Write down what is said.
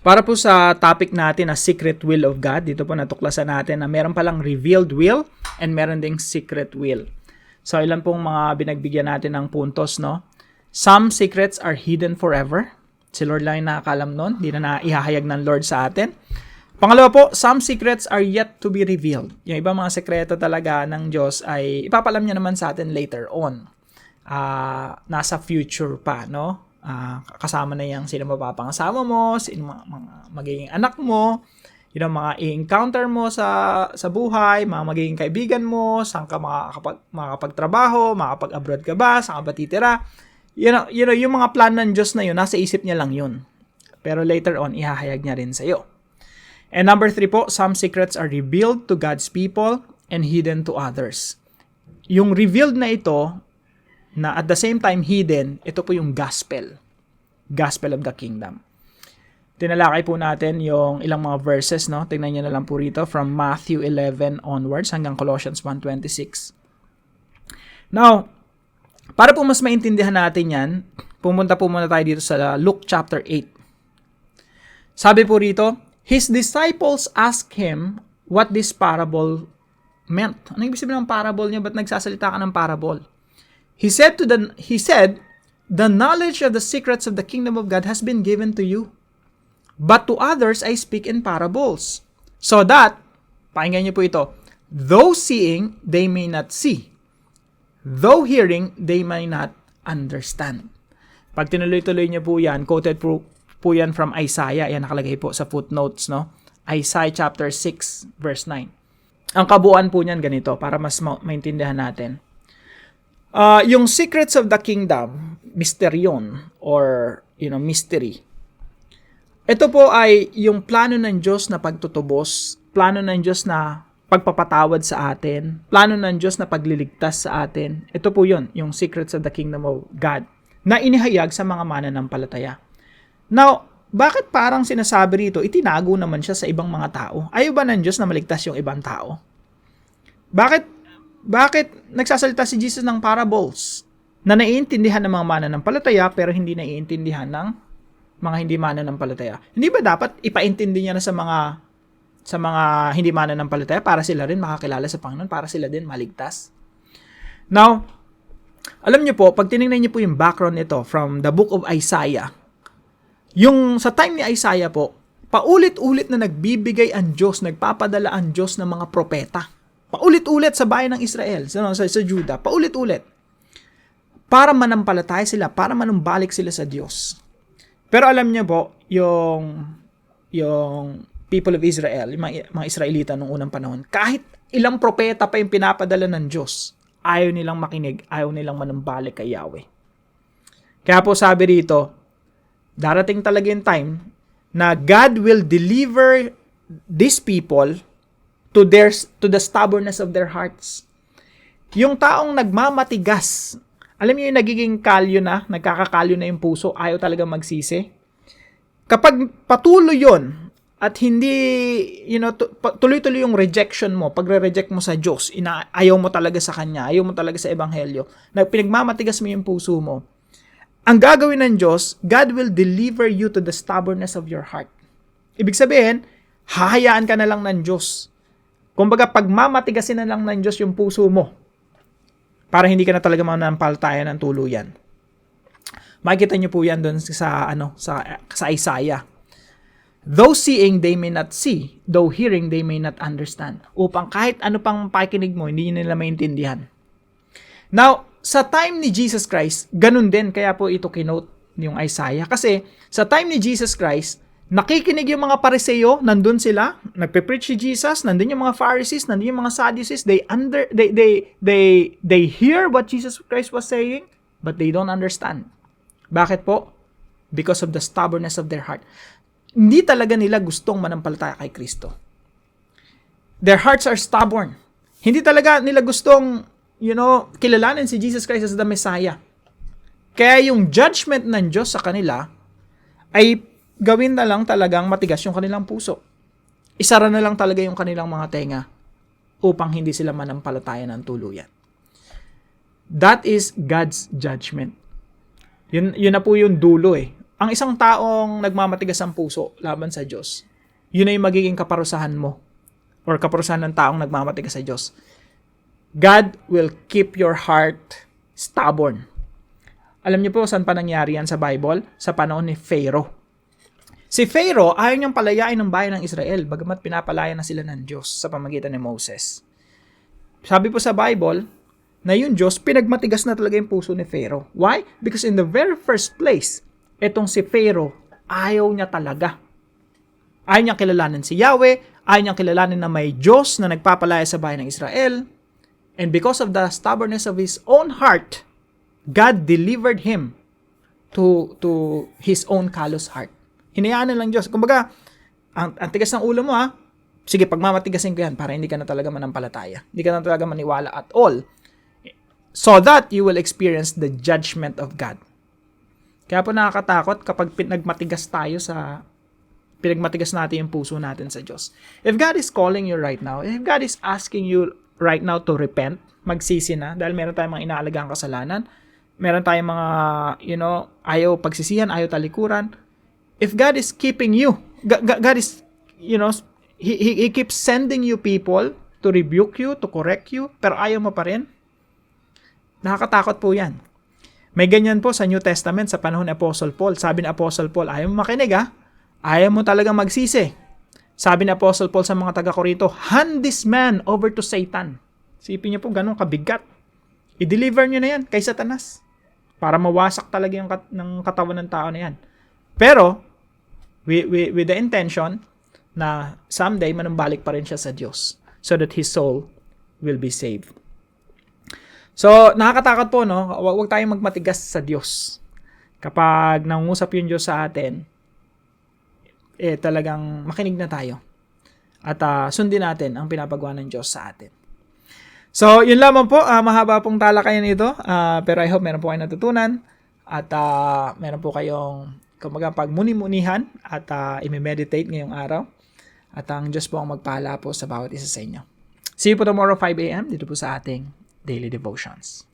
Para po sa topic natin na secret will of God, dito po natuklasan natin na meron palang revealed will and meron ding secret will. So ilan pong mga binagbigyan natin ng puntos, no? Some secrets are hidden forever. Si Lord lang yung nakakalam nun, hindi na ihahayag ng Lord sa atin. Pangalawa po, some secrets are yet to be revealed. Yung ibang mga sekreto talaga ng Diyos ay ipapalam niya naman sa atin later on. Nasa future pa, no? Kasama na yung sino mapapangasama mo, sino mga magiging anak mo, yun ang mga i-encounter mo sa buhay, mga magiging kaibigan mo, saan ka makakapagtrabaho, makakapag-abroad ka ba, saan ka ba titira. Yung mga plan ng Diyos na yun, nasa isip niya lang yun. Pero later on, ihahayag niya rin sa'yo. And number 3 po, some secrets are revealed to God's people and hidden to others. Yung revealed na ito, na at the same time hidden, ito po yung gospel. Gospel of the kingdom. Tinalakay po natin yung ilang mga verses, no? Tingnan niyo na lang po rito from Matthew 11 onwards hanggang Colossians 1:26. Now, para po mas maintindihan natin yan, pumunta po muna tayo dito sa Luke chapter 8. Sabi po rito, his disciples asked him what this parable meant. Ano ibig sabihin ng parable niya? Ba't nagsasalita ka ng parable? He said, the knowledge of the secrets of the kingdom of God has been given to you. But to others, I speak in parables. So that, pakinggan niyo po ito, though seeing, they may not see. Though hearing, they may not understand. Pag tinuloy-tuloy niyo po yan, quoted po yan from Isaiah. Yan nakalagay po sa footnotes, no? Isaiah chapter 6, verse 9. Ang kabuuan po niyan ganito, para mas maintindihan natin. Yung secrets of the kingdom, mysterion, or, mystery. Ito po ay yung plano ng Diyos na pagtutubos, plano ng Diyos na pagpapatawad sa atin, plano ng Diyos na pagliligtas sa atin. Ito po yun, yung secrets of the kingdom of God, na inihayag sa mga mananampalataya. Now, bakit parang sinasabi rito, itinago naman siya sa ibang mga tao? Ayaw ba ng Diyos na maligtas yung ibang tao? Bakit nagsasalita si Jesus ng parables na naiintindihan ng mga mananampalataya pero hindi naiintindihan ng mga hindi mananampalataya? Hindi ba dapat ipaintindi niya na sa mga hindi mananampalataya para sila rin makakilala sa Panginoon, para sila din maligtas? Now, alam niyo po, pag tinignan niyo po yung background nito from the book of Isaiah, yung sa time ni Isaiah po, paulit-ulit na nagbibigay ang Diyos, nagpapadala ang Diyos ng mga propeta. Paulit-ulit sa bayan ng Israel, sa Judah, paulit-ulit. Para manampalataya sila, para manumbalik sila sa Diyos. Pero alam niyo po, yung people of Israel, yung mga Israelita noong unang panahon, kahit ilang propeta pa yung pinapadala ng Diyos, ayaw nilang makinig, ayaw nilang manumbalik kay Yahweh. Kaya po sabi rito, darating talaga yung time na God will deliver these people to the stubbornness of their hearts. Yung taong nagmamatigas, alam niyo yung nagiging kalyo na, nagkakakalyo na yung puso, ayaw talaga magsisi. Kapag patuloy yon at hindi, tuloy-tuloy yung rejection mo, pagre-reject mo sa Diyos, ayaw mo talaga sa Kanya, ayaw mo talaga sa Ebanghelyo, pinagmamatigas mo yung puso mo, ang gagawin ng Diyos, God will deliver you to the stubbornness of your heart. Ibig sabihin, hahayaan ka na lang ng Diyos. Kumbaga, pagmamatigasin na lang ng Diyos yung puso mo para hindi ka na talaga manampalataya ng tuluyan. Makikita niyo po yan doon sa Isaiah. Though seeing, they may not see. Though hearing, they may not understand. Upang kahit ano pang pakikinig mo, hindi nila maintindihan. Now, sa time ni Jesus Christ, ganun din. Kaya po ito kinote yung Isaiah. Kasi sa time ni Jesus Christ, nakikinig yung mga Pariseo, nandun sila, nagpe-preach si Jesus, nandun yung mga Pharisees, nandun yung mga Sadducees, they hear what Jesus Christ was saying, but they don't understand. Bakit po? Because of the stubbornness of their heart. Hindi talaga nila gustong manampalataya kay Kristo. Their hearts are stubborn. Hindi talaga nila gustong, kilalanin si Jesus Christ as the Messiah. Kaya yung judgment ng Diyos sa kanila ay gawin na lang talagang matigas yung kanilang puso. Isara na lang talaga yung kanilang mga tenga upang hindi sila manampalataya ng tuluyan. That is God's judgment. Yun na po yung dulo ang isang taong nagmamatigas ang puso laban sa Diyos, yun ay magiging kaparusahan mo or kaparusahan ng taong nagmamatigas sa Diyos. God will keep your heart stubborn. Alam niyo po saan pa nangyari yan sa Bible? Sa panahon ni Pharaoh. Si Pharaoh, ayaw niyang palayain ng bayan ng Israel, bagamat pinapalaya na sila ng Diyos sa pamagitan ni Moses. Sabi po sa Bible, na yung Diyos, pinagmatigas na talaga yung puso ni Pharaoh. Why? Because in the very first place, etong si Pharaoh, ayaw niya talaga. Ayaw niyang kilalanin si Yahweh, ayaw niyang kilalanin na may Diyos na nagpapalaya sa bayan ng Israel. And because of the stubbornness of his own heart, God delivered him to his own callous heart. Hinayaan na lang Diyos. Kumbaga, ang tigas ng ulo mo sige, pagmamatigasin ko yan para hindi ka na talaga manampalataya. Hindi ka na talaga maniwala at all. So that you will experience the judgment of God. Kaya po nakakatakot kapag pinagmatigas natin yung puso natin sa Diyos. If God is calling you right now, if God is asking you right now to repent, magsisi na, dahil meron tayong mga inaalagang kasalanan, meron tayong mga, ayaw pagsisihan, ayaw talikuran. If God is keeping you, God is, He keeps sending you people to rebuke you, to correct you, pero ayaw mo pa rin. Nakakatakot po yan. May ganyan po sa New Testament sa panahon ni Apostle Paul. Sabi ni Apostle Paul, ayaw mo makinig ayaw mo talagang magsisi. Sabi ni Apostle Paul sa mga taga-Korinto, hand this man over to Satan. Sipin niyo po, ganun kabigat. I-deliver niyo na yan kay Satanas para mawasak talaga yung ng katawan ng tao na yan. Pero, with the intention na someday manumbalik pa rin siya sa Diyos so that his soul will be saved. So, nakakatakot po, no? Huwag tayong magmatigas sa Diyos. Kapag nangungusap yung Diyos sa atin, talagang makinig na tayo. At sundin natin ang pinapagawa ng Diyos sa atin. So, yun lamang po. Mahaba pong talakayan ito. Pero I hope meron po kayong natutunan. At meron po kayong pagmuni-munihan at i-meditate ngayong araw. At ang Diyos po ang magpahala po sa bawat isa sa inyo. See you po tomorrow 5 a.m. dito po sa ating Daily Devotions.